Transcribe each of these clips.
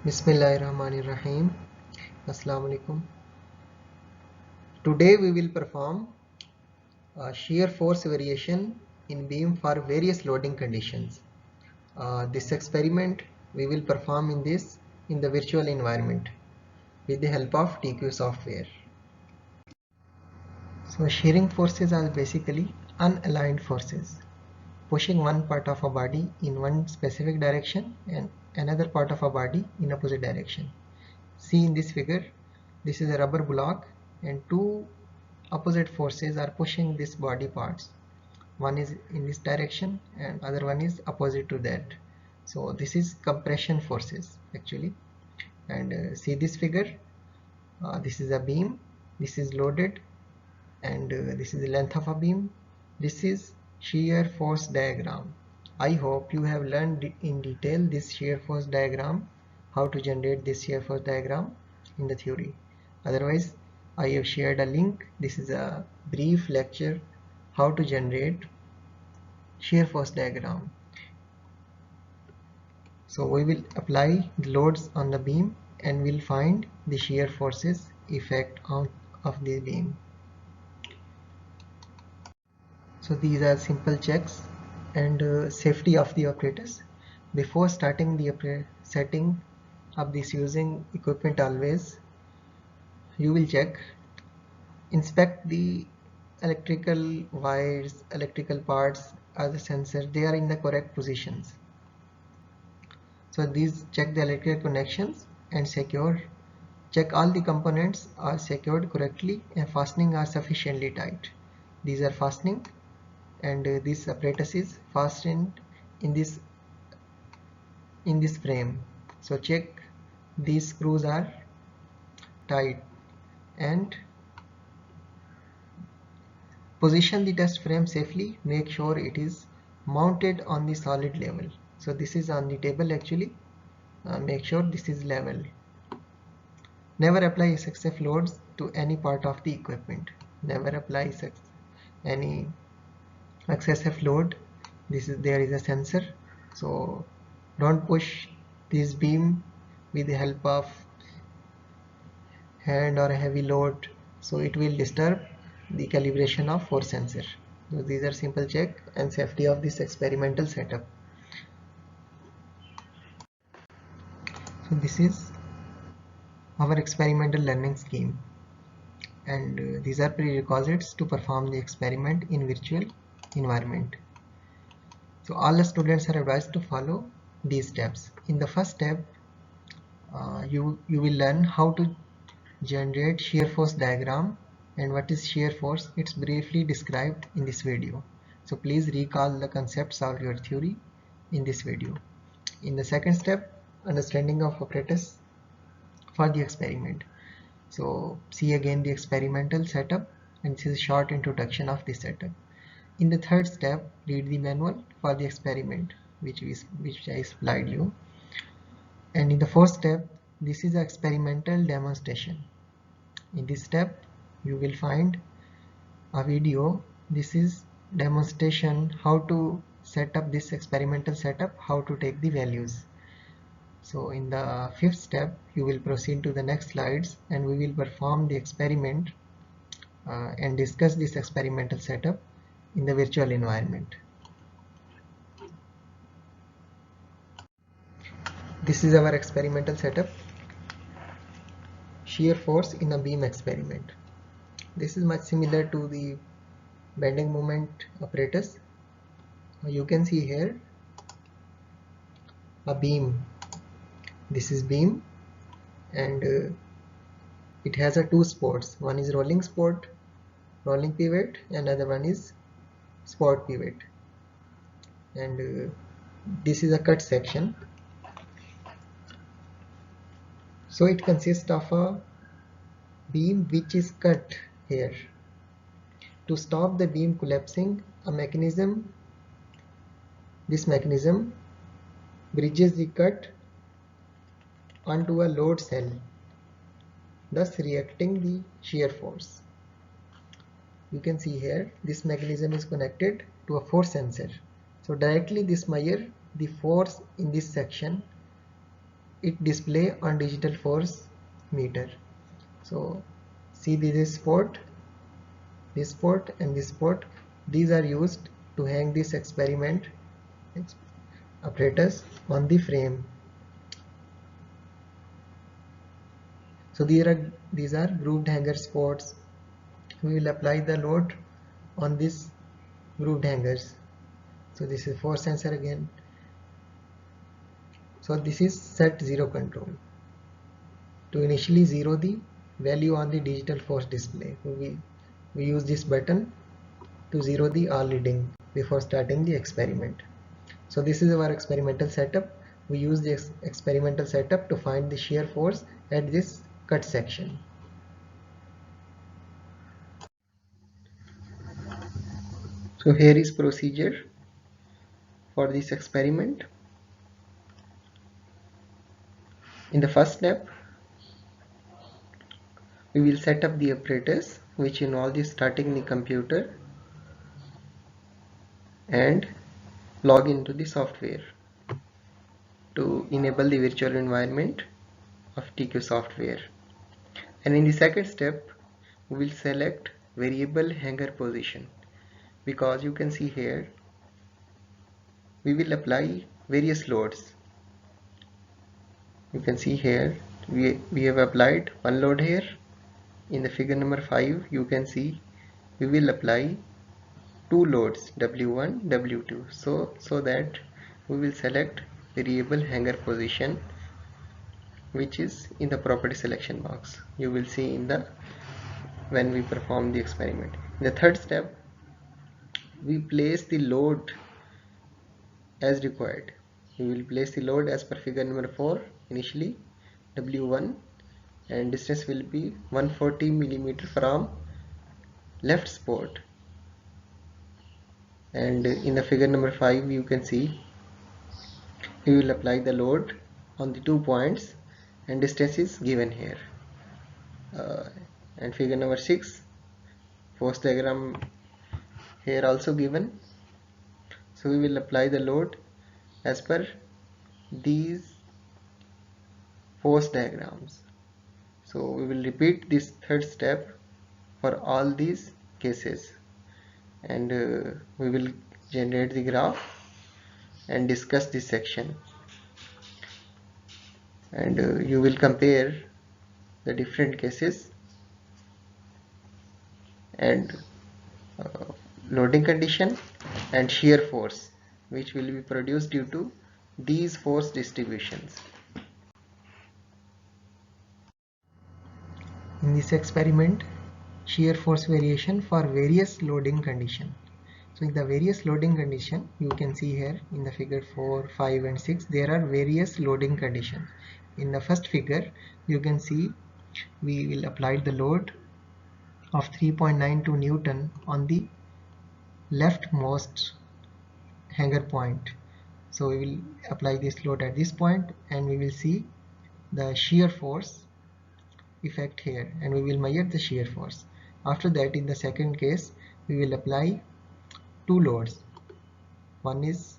Bismillahirrahmanirrahim. Assalamu alaikum. Today we will perform a shear force variation in beam for various loading conditions. This experiment we will perform in the virtual environment with the help of TQ software. So shearing forces are basically unaligned forces, pushing one part of a body in one specific direction and another part of a body in opposite direction. See in this figure, this is a rubber block and two opposite forces are pushing this body parts. One is in this direction and other one is opposite to that. So this is compression forces actually. And see this figure, this is a beam, this is loaded, and this is the length of a beam. This is shear force diagram. I hope you have learned in detail this shear force diagram, how to generate this shear force diagram in the theory. Otherwise, I have shared a link. This is a brief lecture how to generate shear force diagram. So we will apply the loads on the beam and we'll find the shear forces effect of the beam. So these are simple checks and safety of the operators. Before starting the setting of this using equipment, always you will check, inspect the electrical wires, electrical parts or the sensor, they are in the correct positions. So these check the electrical connections and secure. Check all the components are secured correctly and fastening are sufficiently tight. These are fastening and this apparatus is fastened in this frame. So check these screws are tight and position the test frame safely. Make sure it is mounted on the solid level. So this is on the table actually. Make sure this is level. Never apply excessive loads to any part of the equipment. Never apply any excessive load. There is a sensor, so don't push this beam with the help of hand or a heavy load, so it will disturb the calibration of force sensor. So these are simple check and safety of this experimental setup. So this is our experimental learning scheme, and these are prerequisites to perform the experiment in virtual environment. So all the students are advised to follow these steps. In the first step, you will learn how to generate shear force diagram, and what is shear force, it's briefly described in this video. So please recall the concepts of your theory in this video. In the second step, understanding of apparatus for the experiment. So see again the experimental setup, and this is a short introduction of this setup. In the third step, read the manual for the experiment which I supplied you. And in the fourth step, this is an experimental demonstration. In this step, you will find a video. This is demonstration how to set up this experimental setup, how to take the values. So in the fifth step, you will proceed to the next slides and we will perform the experiment and discuss this experimental setup in the virtual environment. This is our experimental setup. Shear force in a beam experiment. This is much similar to the bending moment apparatus. You can see here a beam. This is beam, and it has two supports. One is rolling support, rolling pivot, and another one is support pivot. And this is a cut section. So it consists of a beam which is cut here. To stop the beam collapsing, this mechanism bridges the cut onto a load cell, thus reacting the shear force. You can see here this mechanism is connected to a force sensor. So directly this measures the force in this section it display on digital force meter. So see, this port, this port and this port, these are used to hang this experiment apparatus on the frame. So these are grooved hanger spots. We will apply the load on this grooved hangers. So this is force sensor again. So this is set zero control. To initially zero the value on the digital force display, we use this button to zero the all reading before starting the experiment. So this is our experimental setup. We use this experimental setup to find the shear force at this cut section. So here is procedure for this experiment. In the first step, we will set up the apparatus, which involves starting the computer and log into the software to enable the virtual environment of TQ software. And in the second step, we will select variable hanger position, because you can see here we will apply various loads. You can see here we have applied one load here. In the figure number 5 you can see we will apply two loads, W1, W2, so that we will select variable hanger position, which is in the property selection box. You will see in the when we perform the experiment. In the third step, we place the load as required. We will place the load as per figure number 4. Initially W1, and distance will be 140 mm from left spot. And in the figure number 5 you can see we will apply the load on the 2 points, and distance is given here. And figure number 6, force diagram here also given. So we will apply the load as per these force diagrams. So we will repeat this third step for all these cases, and we will generate the graph and discuss this section, and you will compare the different cases and loading condition and shear force which will be produced due to these force distributions. In this experiment, shear force variation for various loading condition. So in the various loading condition, you can see here in the figure 4, 5 and 6, there are various loading conditions. In the first figure, you can see we will apply the load of 3.92 Newton on the leftmost hanger point. So we will apply this load at this point, and we will see the shear force effect here, and we will measure the shear force. After that, in the second case, we will apply two loads. One is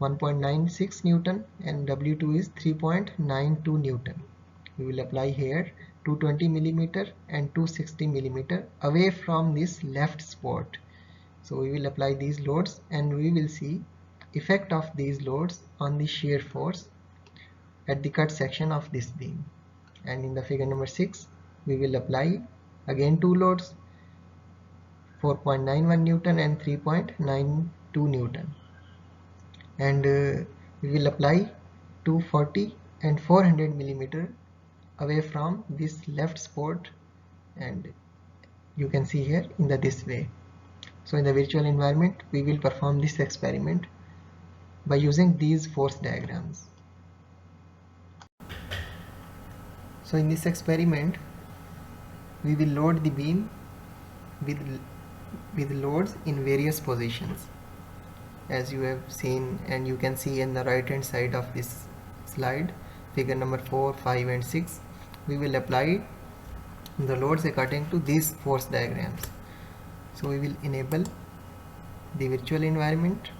1.96 Newton and W2 is 3.92 Newton. We will apply here 220 millimeter and 260 millimeter away from this left spot. So we will apply these loads, and we will see effect of these loads on the shear force at the cut section of this beam. And in the figure number 6, we will apply again two loads, 4.91 Newton and 3.92 Newton, and we will apply 240 and 400 millimeter away from this left spot, and you can see here in this way. So in the virtual environment, we will perform this experiment by using these force diagrams. So in this experiment, we will load the beam with loads in various positions, as you have seen, and you can see in the right hand side of this slide, figure number 4, 5 and 6. We will apply the loads according to these force diagrams. So we will enable the virtual environment,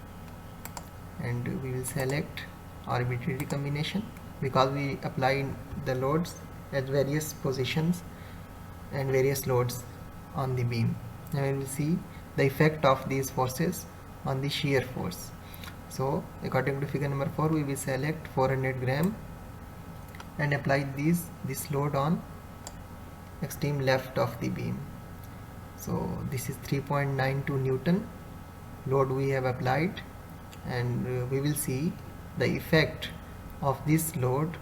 and we will select arbitrary combination because we apply the loads at various positions and various loads on the beam. Now we will see the effect of these forces on the shear force. So according to figure number 4, we will select 400 gram and apply this load on extreme left of the beam. So this is 3.92 Newton load we have applied, and we will see the effect of this load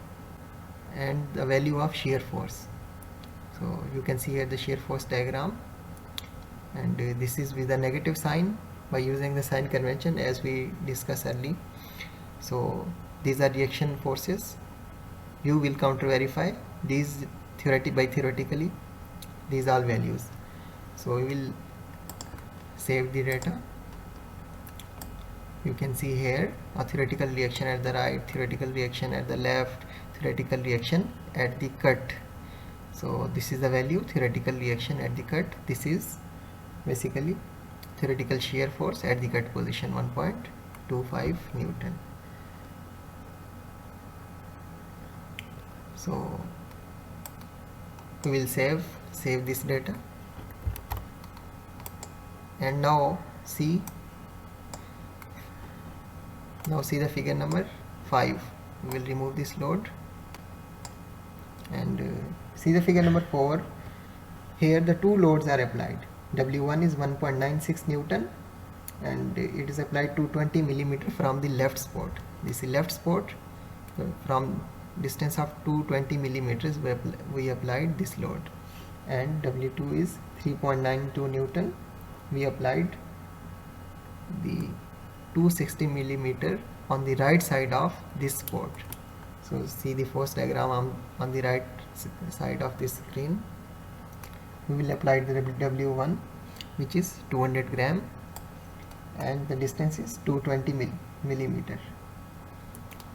and the value of shear force. So you can see here the shear force diagram, and this is with a negative sign by using the sign convention as we discussed earlier. So these are reaction forces. You will counter verify these theoretically these all values. So we will save the data. You can see here a theoretical reaction at the right, theoretical reaction at the left, theoretical reaction at the cut. So this is the value, theoretical reaction at the cut. This is basically theoretical shear force at the cut position, 1.25 Newton. So we will save this data, and now see the figure number 5. We will remove this load and see the figure number 4. Here the two loads are applied. W1 is 1.96 Newton and it is applied to 20 millimeter from the left support. This is left support. From distance of 220 millimeters we applied this load, and W2 is 3.92 Newton. We applied the 260 millimeter on the right side of this support. So see the force diagram on the right side of this screen. We will apply the W1, which is 200 gram, and the distance is 220 millimeter.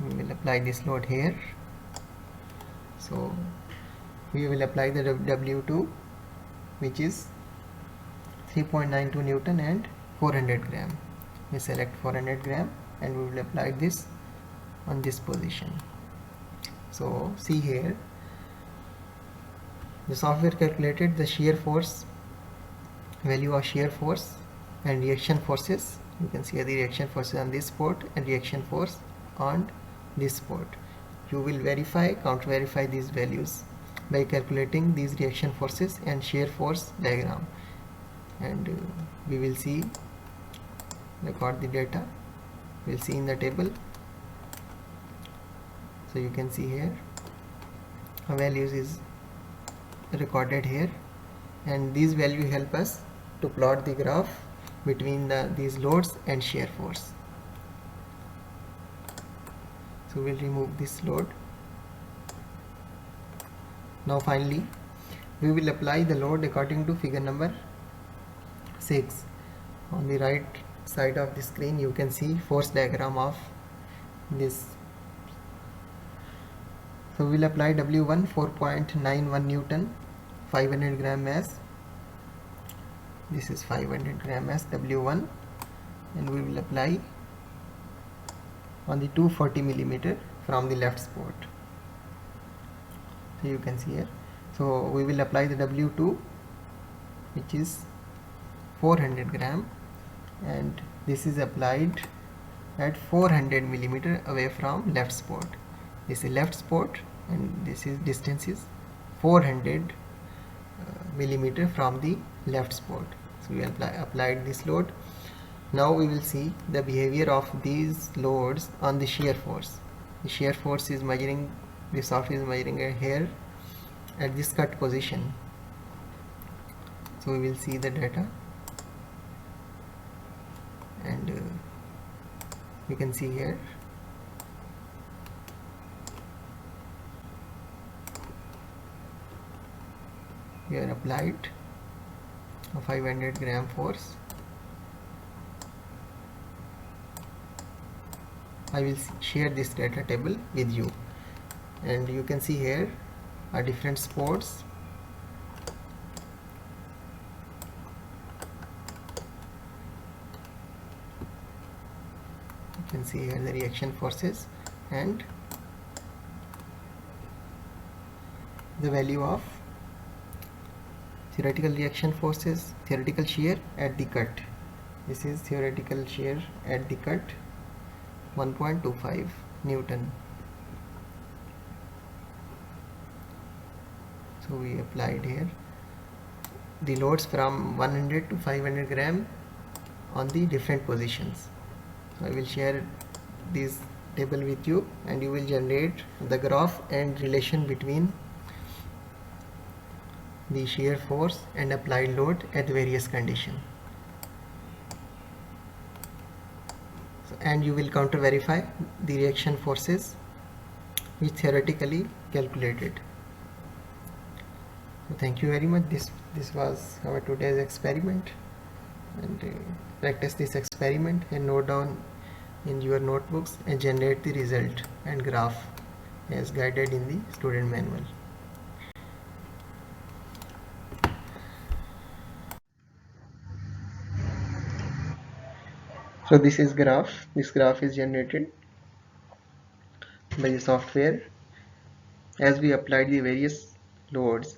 We will apply this load here. So we will apply the W2, which is 3.92 Newton and 400 gram. We select 400 gram and we will apply this on this position. So see here, the software calculated the shear force, value of shear force and reaction forces. You can see the reaction forces on this support and reaction force on this support. You will verify, counter verify these values by calculating these reaction forces and shear force diagram, and we will see, record the data. We will see in the table. So you can see here values is recorded here, and these values help us to plot the graph between these loads and shear force. So we'll remove this load. Now finally we will apply the load according to figure number 6. On the right side of the screen you can see force diagram of this. So we'll apply W1 4.91 Newton, 500 gram mass. This is 500 gram mass W1, and we will apply on the 240 millimeter from the left support. So you can see here. So we will apply the W2, which is 400 gram, and this is applied at 400 millimeter away from left support. This is left support and this is distance is 400 millimeter from the left support. So we applied this load. Now we will see the behavior of these loads on the shear force. The shear force is measuring, the software is measuring here at this cut position. So we will see the data, and you can see here we are applied a 500 gram force. I will share this data table with you, and you can see here are different supports. You can see here the reaction forces and the value of theoretical reaction forces, theoretical shear at the cut. This is theoretical shear at the cut, 1.25 Newton. So we applied here the loads from 100 to 500 gram on the different positions. So I will share this table with you, and you will generate the graph and relation between the shear force and applied load at various conditions. So, and you will counter verify the reaction forces which theoretically calculated. So thank you very much. This was our today's experiment, and practice this experiment and note down in your notebooks and generate the result and graph as guided in the student manual. So this is graph. This graph is generated by the software as we applied the various loads.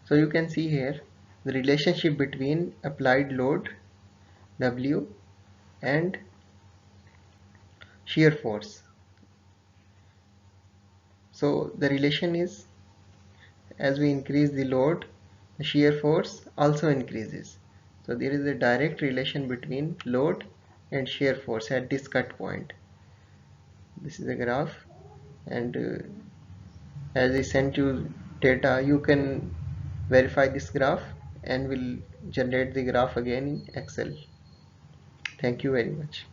So you can see here the relationship between applied load W and shear force. So the relation is, as we increase the load, the shear force also increases. So there is a direct relation between load and shear force at this cut point. This is a graph, and as I sent you data, you can verify this graph and will generate the graph again in Excel. Thank you very much.